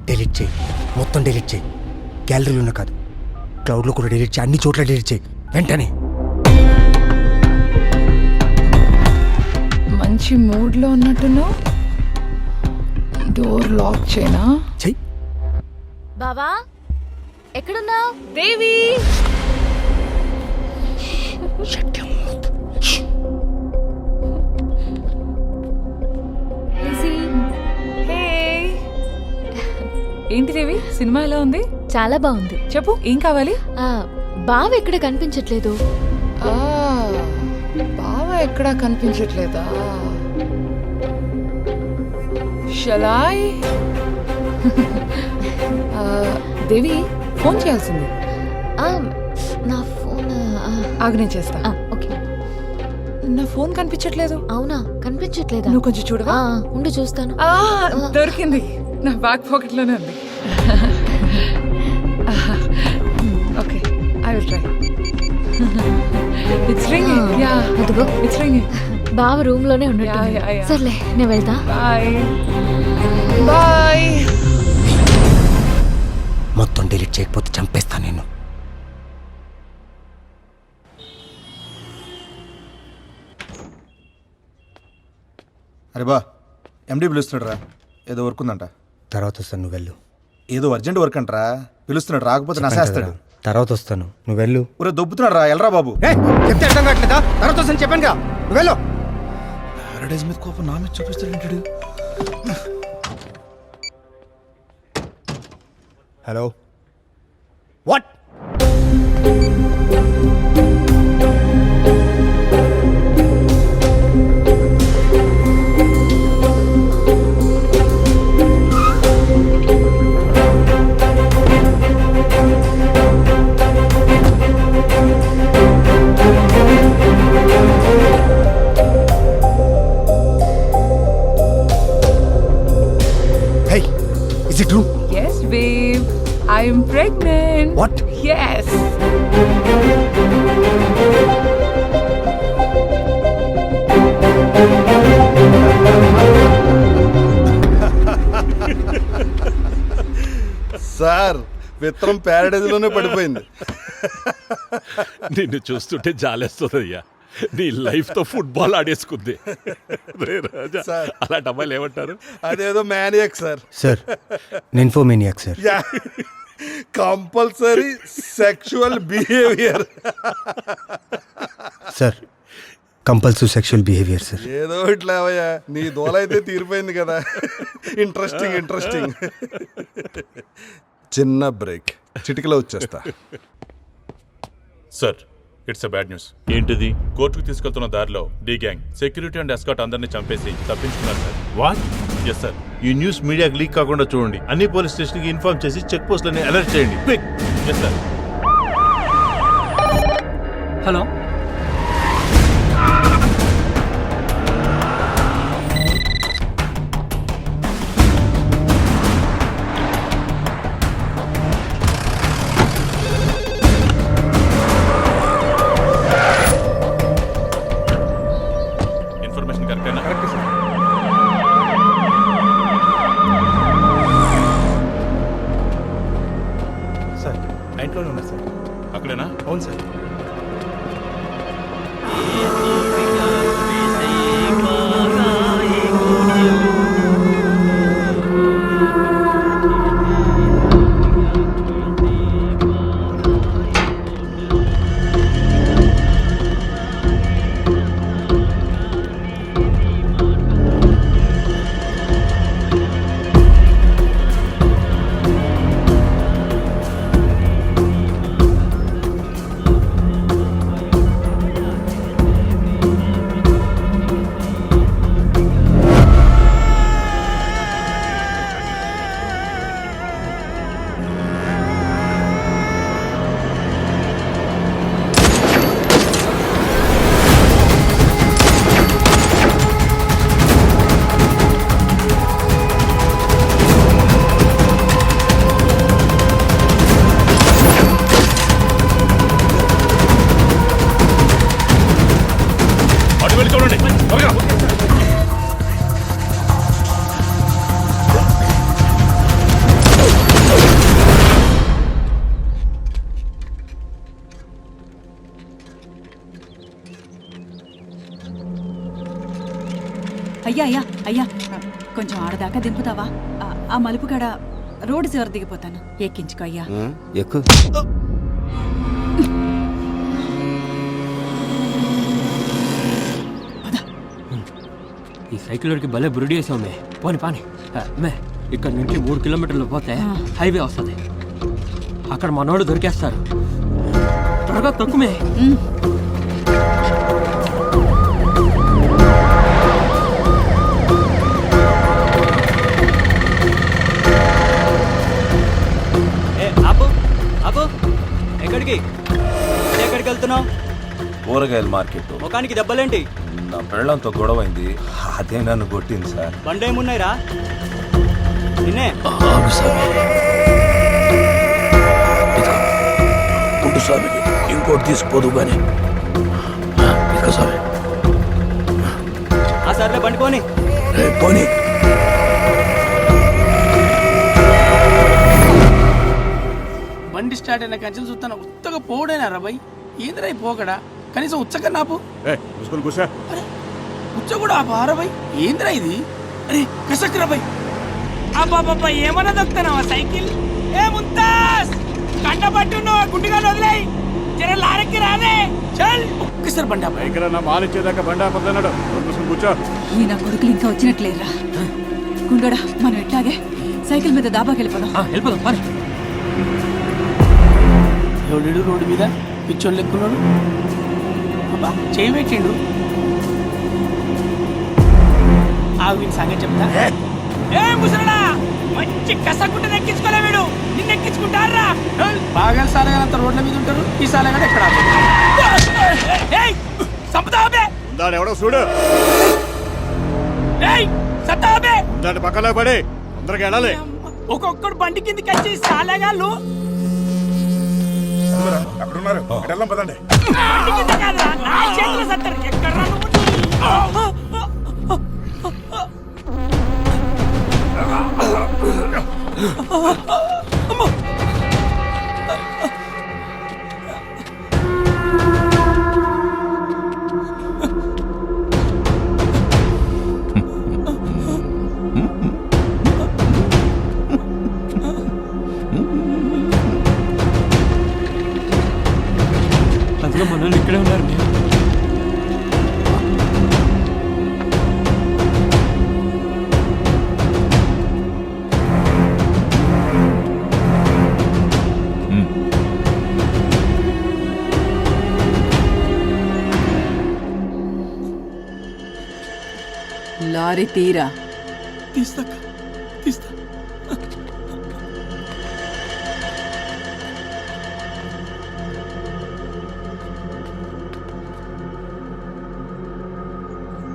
Delete చేయి, మొత్తం delete చేయి. గ్యాలరీలో ఉన్న కాదు, క్లౌడ్లో కూడా డిలీట్ చేయి, అన్ని చోట్ల డిలీట్ చేయి వెంటనే. మంచి మూడ్లో ఉన్నట్టున్నావు. డోర్ లాక్ చేయనా? చెయ్యి. బావా ఎక్కడున్నావు? దేవి హే. ఏంటి దేవి, సినిమా ఎలా ఉంది? చాలా బాగుంది. చెప్పు, ఏం కావాలి? బావ ఎక్కడ కనిపించట్లేదు. బావ ఎక్కడా కనిపించట్లేదా? షలాయ్ దేవి, ఫోన్ చేయాల్సింది. నా ఫోన్ ఆగు, నేను చేస్తా. ఓకే. నా ఫోన్ కనిపించట్లేదు. అవునా, కనిపించట్లేదా? నువ్వు కొంచెం చూడవా? ఉండు చూస్తాను. దొరికింది, నా బ్యాక్ పాకెట్ లోనే ఉంది. Okay, I will try. It's ringing. Yeah, అదిగో ఇట్స్ రింగింగ్. బావ రూమ్ లోనే ఉన్నట్టు. Yeah. సర్లే, నేను వెళ్తా. Bye bye. మొత్తం డిలీట్ చేయకపోతే చంపేస్తా నేను. అరే బా, ఎండి పిలుస్తున్నాడు రా, ఏదో వర్క్ ఉందంట. తర్వాత వస్తాను, నువ్వు వెళ్ళు. ఏదో అర్జెంట్ వర్క్ అంటరా, పిలుస్తున్నాడు, రాకపోతే నసేస్తాడు. తర్వాత వస్తాను, నువ్వు వెళ్ళు. ఊరే దొబ్బుతున్నాడు రా, ఎల్రా బాబు. చెప్తే అర్థం కావట్లేదా? తర్వాత వస్తాను చెప్పాను కదా, నువ్వు వెళ్ళు. ప్యారడైజ్ మీద కోపం నా మీద చూపిస్తాడు. Hello, what? Hey, is it true? Yes, babe. I am pregnant. What? Yes. Sir, విత్తనం ప్యారడైజ్ లోనే పడిపోయింది. నిన్ను చూస్తుంటే జాలేస్తుందయ్యా. నీ లైఫ్ తో ఫుట్బాల్ ఆడేసుకుంది. అలాంటి అమ్మాయిలు ఏమంటారు? అదేదో maniac sir. Sir, nymphomaniac sir. Compulsory sexual behaviour. Sir, compulsive sexual behaviour sir. ఏదో ఇట్లావయ్యా, నీ దోలైతే తీరిపోయింది కదా. ఇంట్రెస్టింగ్. చిన్న బ్రేక్, చిటికలో వచ్చేస్తా. Sir, it's a bad news. ఏంటిది? కోర్టుకు తీసుకెళ్తున్న దారిలో D gang security and escort అందరినీ చంపేసి తప్పించుకున్నారు సార్. వాట్? Yes sir. ఈ న్యూస్ మీడియాకి లీక్ కాకుండా చూడండి. అన్ని పోలీస్ స్టేషన్ కి ఇన్ఫార్మ్ చేసి చెక్ పోస్టులని అలర్ట్ చేయండి. Quick. Yes sir. Hello, information కరెక్టేనా? సార్, ఇంట్లోనే ఉన్నా సార్. అక్కడేనా? అవును సార్. అయ్యా అయ్యా అయ్యా కొంచెం ఆడదాకా దింపుతావా? ఆ మలుపు కాడ రోడ్డు చివరి దిగిపోతాను, ఎక్కించుకో అయ్యా. ఎక్కువ ఈ సైకిల్కి భలే బురుడి వేసావు మే. పోని పాని మే. ఇక్కడ నుంచి 3 కిలోమీటర్లు పోతే హైవే వస్తుంది. అక్కడ మనోడు దొరికేస్తారు. త్వరగా తొక్కుమే. ఎక్కడికి ఎక్కడికి వెళ్తున్నావు? కూరగాయల మార్కెట్. ముఖానికి దెబ్బలేంటి? నా పెళ్ళంతో గొడవైంది, అదే నన్ను కొట్టింది సార్. బండేమున్నాయిరా నిన్నే? స్వామికి ఇంకోటి తీసుకుపోదు కానీ ఆ సర్లే బండి పోని. పోనీ. బండి స్టార్ట్ అయిన కంచెలు చూస్తాను ఉత్తగా పోడైనా రాబాయ్. ఏందిరా పోకడా? కనీసం ఉచ్చక నాపు. ఉచ్చ కూడా ఆపారాబాయ్. ఏందిరా ఇది? అరే కసక్ రాబాయ్. అబ్బాబ్బా ఏమన్నా దొక్కుతానావా సైకిల్? ఏ ముంతాస్ కండ పట్టును గుండిగా వదిలేయి. జర లారెక్కి రాదే. చల్ ఒక్కసారి బండా మాలిచ్చేదాకా బండా పద్దన్నాడు. కూర్చో. ఈ నా కొడుకులు ఇంకా వచ్చినట్లేరా? గుండోడా, మనం ఎట్లాగే సైకిల్ మీద దాబాకి వెళ్ళిపోదాం. వెళ్ళిపోదాం పని. ఎవడు రోడ్డు మీద పిచ్చోళ్ళు ఎక్కున్నాడు? అబ్బా చేయి పెట్టిండు. వీని సంగతి చెప్తా. ఏ ముసలడా, మంచి కసకుంటే ఎక్కించుకోలే వీడు. నిన్ను ఎక్కించుకుంటారా? బాగా సాలగానంత రోడ్ల మీద ఉంటారు, ఈ సాలగానే ఎక్కడ సంపుతావే ఎవడో చూడు. సత్తావే దాని పక్కలో పడి తొందరగా వెళ్ళాలి. ఒక్కొక్కడు బండి కిందకి వచ్చి సాలగాళ్ళు అక్కడున్నారు. పదండి. బండి కింద కాదురా, నా చేతిలో సత్తారు. ఎక్కడ్రా నువ్వు? అందులో మనల్ని ఇక్కడే ఉన్నారు. లారీ తీరా. తీస్తా తీస్తా.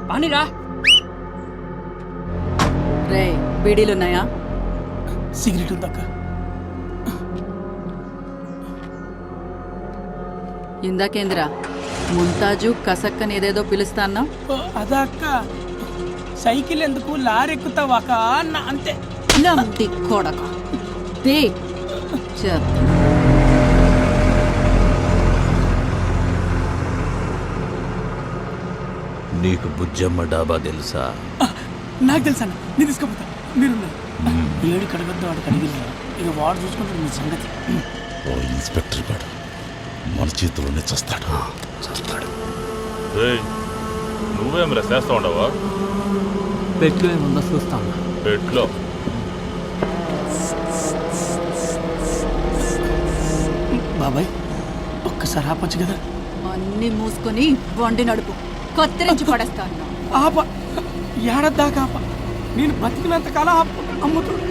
పానీరా. రే బీడీలున్నాయా? సిగరెట్ ఉందక్క. ఇందాకేందిరా ముంతాజు కసక్కని ఏదేదో పిలుస్తాన్నా? అదా అక్క, సైకిల్ ఎందుకు లారెక్కుతావాక అన్న అంతే. లంటి కొడక దే చెప్తా. నీకు బుజ్జమ్మ డాబా తెలుసా? నాకు తెలుసా, నేను తీసుకుపోతా. మీరు ఏడు కడగద్దు వాడు కడిగిరా. ఇక వాడు చూసుకుంటాడు మీ సంగతి. ఓ ఇన్స్పెక్టర్ గాడు మన చేతిలోనే చస్తాడు. నువ్వేమరా చేస్తా ఉండవా? పెట్లో ఏముందో చూస్తాను. పెట్లో బాబాయ్ ఒక్కసారి ఆపచ్చు కదా? అన్ని మూసుకొని వండి నడుపు, కొత్తరించి పడేస్తాను. ఆప ఏడద్దాకా ఆప. నేను బతికినంత కాలం ఆపుకుంటాను. అమ్ముతాడు